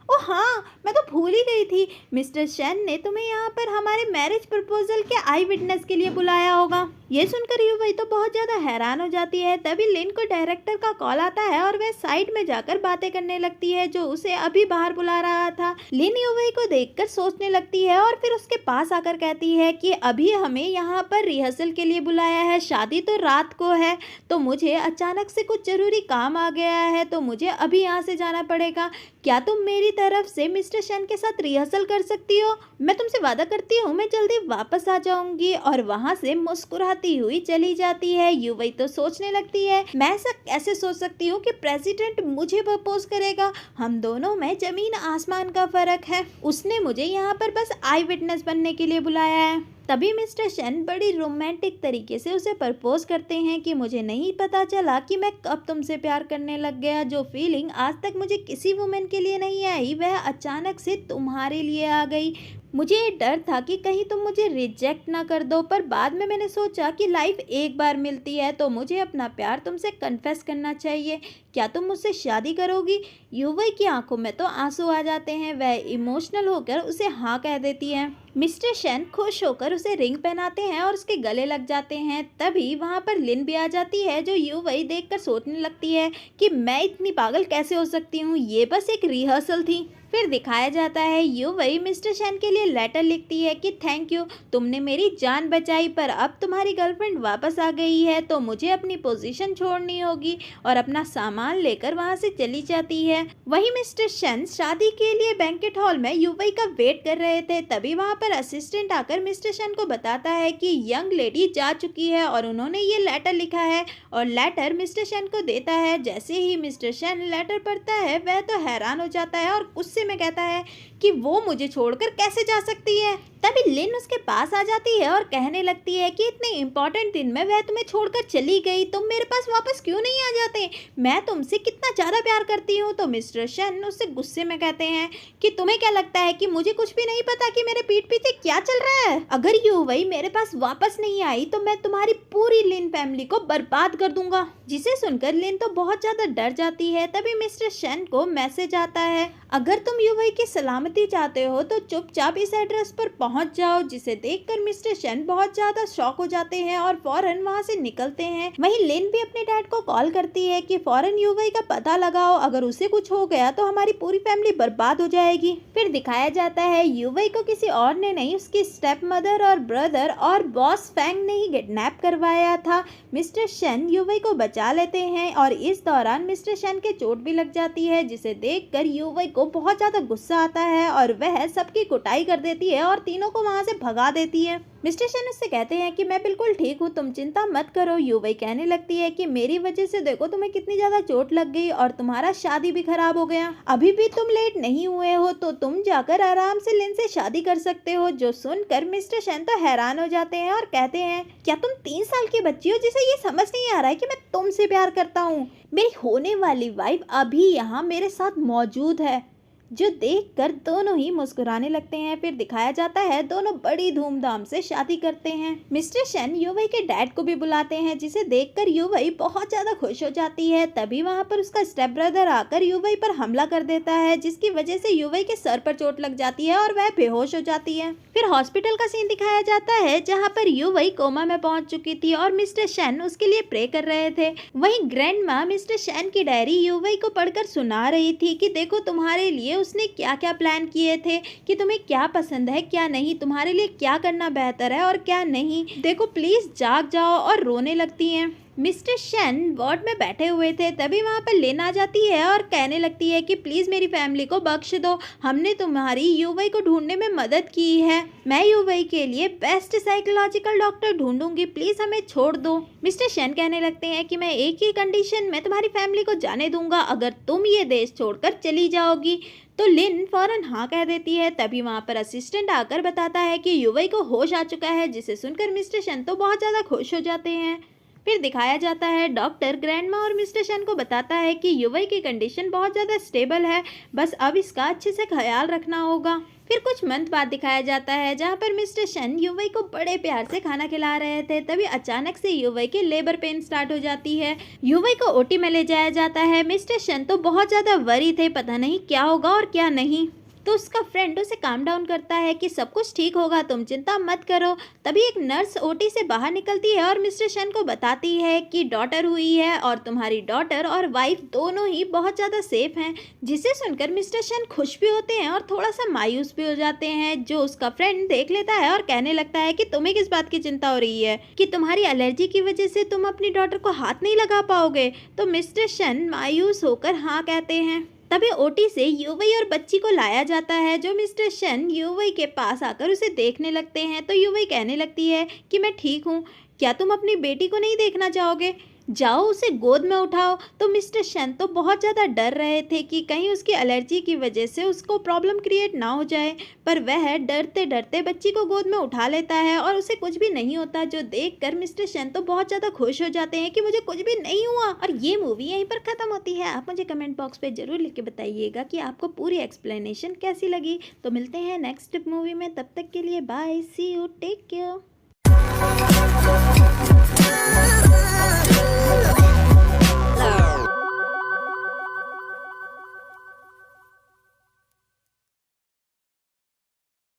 ओ हाँ, मैं तो भूल ही गई थी, मिस्टर शेन ने तुम्हें यहाँ पर हमारे मैरिज प्रपोजल के आई विटनेस के लिए बुलाया होगा। ये सुनकर युवई तो बहुत ज्यादा हैरान हो जाती है। तभी लिन को डायरेक्टर का कॉल आता है और वह साइड में जाकर बातें करने लगती है, जो उसे अभी बाहर बुला रहा था। लिन युवई को देखकर सोचने लगती है और फिर उसके पास आकर कहती है कि अभी हमें यहाँ पर रिहर्सल के लिए बुलाया है, शादी तो रात को है, तो मुझे अचानक से कुछ जरूरी काम आ गया है, तो मुझे अभी यहाँ से जाना पड़ेगा। क्या तुम मेरी तरफ से मिस्टर शेन के साथ रिहर्सल कर सकती हो? मैं तुमसे वादा करती हूँ मैं जल्दी वापस आ जाऊंगी। और वहां से मुस्कुराती हुई चली जाती है। युवई तो सोचने लगती है, मैं ऐसा कैसे सोच सकती हूँ कि प्रेसिडेंट मुझे प्रपोज करेगा, हम दोनों में जमीन आसमान का फर्क है। उसने मुझे यहाँ पर बस आई विटनेस बनने के लिए बुलाया है। तभी मिस्टर शेन बड़ी रोमांटिक तरीके से उसे प्रपोज करते हैं कि मुझे नहीं पता चला कि मैं कब तुमसे प्यार करने लग गया। जो फीलिंग आज तक मुझे किसी वुमेन के लिए नहीं आई, वह अचानक से तुम्हारे लिए आ गई। मुझे ये डर था कि कहीं तुम मुझे रिजेक्ट ना कर दो, पर बाद में मैंने सोचा कि लाइफ एक बार मिलती है, तो मुझे अपना प्यार तुमसे कन्फेस करना चाहिए। क्या तुम मुझसे शादी करोगी? युवई की आंखों में तो आंसू आ जाते हैं। वह इमोशनल होकर उसे हाँ कह देती है। मिस्टर शेन खुश होकर उसे रिंग पहनाते हैं और उसके गले लग जाते हैं। तभी वहां पर लिन भी आ जाती है, जो युवई देखकर सोचने लगती है कि मैं इतनी पागल कैसे हो सकती हूँ, ये बस एक रिहर्सल थी। फिर दिखाया जाता है युवई मिस्टर शेन के लिए लेटर लिखती है कि थैंक यू, तुमने मेरी जान बचाई, पर अब तुम्हारी गर्लफ्रेंड वापस आ गई है, तो मुझे अपनी पोजीशन छोड़नी होगी। और अपना सामान लेकर वहां से चली जाती है। वहीं मिस्टर शेन शादी के लिए बैंकेट हॉल में युवई का वेट कर रहे थे। तभी वहां पर असिस्टेंट आकर मिस्टर शेन को बताता है कि यंग लेडी जा चुकी है और उन्होंने ये लेटर लिखा है, और लेटर मिस्टर शेन को देता है। जैसे ही मिस्टर शेन लेटर पढ़ता है, वह तो हैरान हो जाता है और गुस्से में कहता है कि वो मुझे छोड़कर कैसे जा सकती है। तभी लिन उसके पास आ जाती है और कहने लगती है कि इतने इम्पोर्टेंट दिन में वह तुम्हें छोड़कर चली गई, तुम मेरे पास वापस क्यों नहीं आ जाते? मैं तुमसे कितना ज्यादा प्यार करती हूँ। तो मिस्टर शेन उससे गुस्से में कहते हैं कि तुम्हें क्या लगता है कि मुझे कुछ भी नहीं पता कि मेरे पीठ पीछे क्या चल रहा है? अगर युवई मेरे पास वापस नहीं आई तो मैं तुम्हारी पूरी लिन फैमिली को बर्बाद कर दूंगा। जिसे सुनकर लिन तो बहुत ज्यादा डर जाती है। तभी मिस्टर शेन को मैसेज आता है, अगर तुम युवई की सलामती चाहते हो तो चुपचाप इस एड्रेस पर पहुंच जाओ। जिसे देखकर मिस्टर शेन बहुत ज्यादा शॉक हो जाते हैं और फौरन वहां से निकलते हैं। वहीं लिन भी अपने डैड को कॉल करती है कि फौरन युवई का पता लगाओ, अगर उसे कुछ हो गया तो हमारी पूरी फैमिली बर्बाद हो जाएगी। फिर दिखाया जाता है युवई को किसी और ने नहीं, उसकी स्टेप मदर और ब्रदर और बॉस फैंग ने ही किडनैप करवाया था। मिस्टर शेन युवई को बचा लेते हैं और इस दौरान मिस्टर शेन के चोट भी लग जाती है, जिसे देखकर युवई को बहुत ज्यादा गुस्सा आता है और वह सबकी कुटाई कर देती है और तीनों को वहां से भगा देती है। मिस्टर शेन उससे कहते हैं कि मैं बिल्कुल ठीक हूँ, तुम चिंता मत करो। युवई कहने लगती है कि मेरी वजह से देखो तुम्हें कितनी ज्यादा चोट लग गई और तुम्हारा शादी भी खराब हो गया। अभी भी तुम लेट नहीं हुए हो तो तुम जाकर आराम से लिन से शादी कर सकते हो। जो सुनकर मिस्टर शेन तो हैरान हो जाते हैं और कहते हैं, क्या तुम 3 साल की बच्ची हो जिसे ये समझ नहीं आ रहा है कि मैं तुमसे प्यार करता हूँ? मेरी होने वाली वाइफ अभी यहाँ मेरे साथ मौजूद है। जो देखकर दोनों ही मुस्कुराने लगते हैं। फिर दिखाया जाता है दोनों बड़ी धूमधाम से शादी करते हैं। मिस्टर शेन युवई के डैड को भी बुलाते हैं, जिसे देखकर युवई बहुत ज्यादा खुश हो जाती है। तभी वहां पर उसका स्टेप ब्रदर आकर युवई पर हमला कर देता है, जिसकी वजह से युवई के सर पर चोट लग जाती है और वह बेहोश हो जाती है। फिर हॉस्पिटल का सीन दिखाया जाता है, जहाँ पर युवई कोमा में पहुंच चुकी थी और मिस्टर शेन उसके लिए प्रे कर रहे थे। वहीं ग्रैंड माँ मिस्टर शेन की डायरी युवई को पढ़कर सुना रही थी कि देखो तुम्हारे लिए उसने क्या क्या प्लान किए थे, कि तुम्हें क्या पसंद है क्या नहीं, तुम्हारे लिए क्या करना बेहतर है और क्या नहीं। देखो प्लीज जाग जाओ, और रोने लगती हैं। मिस्टर शेन वार्ड में बैठे हुए थे। तभी वहां पर लिन आ जाती है और कहने लगती है कि प्लीज मेरी फैमिली को बख्श दो, हमने तुम्हारी युवई को ढूंढने में मदद की है। मैं युवई के लिए बेस्ट साइकोलॉजिकल डॉक्टर ढूंढूंगी, प्लीज हमें छोड़ दो। मिस्टर शेन कहने लगते हैं कि मैं एक ही कंडीशन में तुम्हारी फैमिली को जाने दूंगा, अगर तुम ये देश छोड़कर चली जाओगी। तो लिन फौरन हाँ कह देती है। तभी वहां पर असिस्टेंट आकर बताता है कि युवई को होश आ चुका है, जिसे सुनकर मिस्टर शेन तो बहुत ज्यादा खुश हो जाते हैं। फिर दिखाया जाता है डॉक्टर ग्रैंडमा और मिस्टर शेन को बताता है कि युवई की कंडीशन बहुत ज़्यादा स्टेबल है, बस अब इसका अच्छे से ख्याल रखना होगा। फिर कुछ मंथ बाद दिखाया जाता है जहाँ पर मिस्टर शन युवई को बड़े प्यार से खाना खिला रहे थे, तभी अचानक से युवई के लेबर पेन स्टार्ट हो जाती है। युवई को ओटी में ले जाया जाता है। मिस्टर शन तो बहुत ज़्यादा वरी थे, पता नहीं क्या होगा और क्या नहीं। तो उसका फ्रेंड उसे काम डाउन करता है कि सब कुछ ठीक होगा, तुम चिंता मत करो। तभी एक नर्स ओटी से बाहर निकलती है और मिस्टर शन को बताती है कि डॉटर हुई है और तुम्हारी डॉटर और वाइफ दोनों ही बहुत ज़्यादा सेफ हैं। जिसे सुनकर मिस्टर शन खुश भी होते हैं और थोड़ा सा मायूस भी हो जाते हैं, जो उसका फ्रेंड देख लेता है और कहने लगता है कि तुम्हें किस बात की चिंता हो रही है कि तुम्हारी एलर्जी की वजह से तुम अपनी डॉटर को हाथ नहीं लगा पाओगे। तो मिस्टर शन मायूस होकर हाँ कहते हैं। तभी ओटी से युवई और बच्ची को लाया जाता है, जो मिस्टर शन युवई के पास आकर उसे देखने लगते हैं। तो युवई कहने लगती है कि मैं ठीक हूँ, क्या तुम अपनी बेटी को नहीं देखना चाहोगे, जाओ उसे गोद में उठाओ। तो मिस्टर शन तो बहुत ज़्यादा डर रहे थे कि कहीं उसकी एलर्जी की वजह से उसको प्रॉब्लम क्रिएट ना हो जाए, पर वह डरते डरते बच्ची को गोद में उठा लेता है और उसे कुछ भी नहीं होता, जो देखकर मिस्टर शन तो बहुत ज़्यादा खुश हो जाते हैं कि मुझे कुछ भी नहीं हुआ। और ये मूवी यहीं पर ख़त्म होती है। आप मुझे कमेंट बॉक्स पे ज़रूर लिख के बताइएगा कि आपको पूरी एक्सप्लेनेशन कैसी लगी। तो मिलते हैं नेक्स्ट मूवी में, तब तक के लिए bye, see you, take care.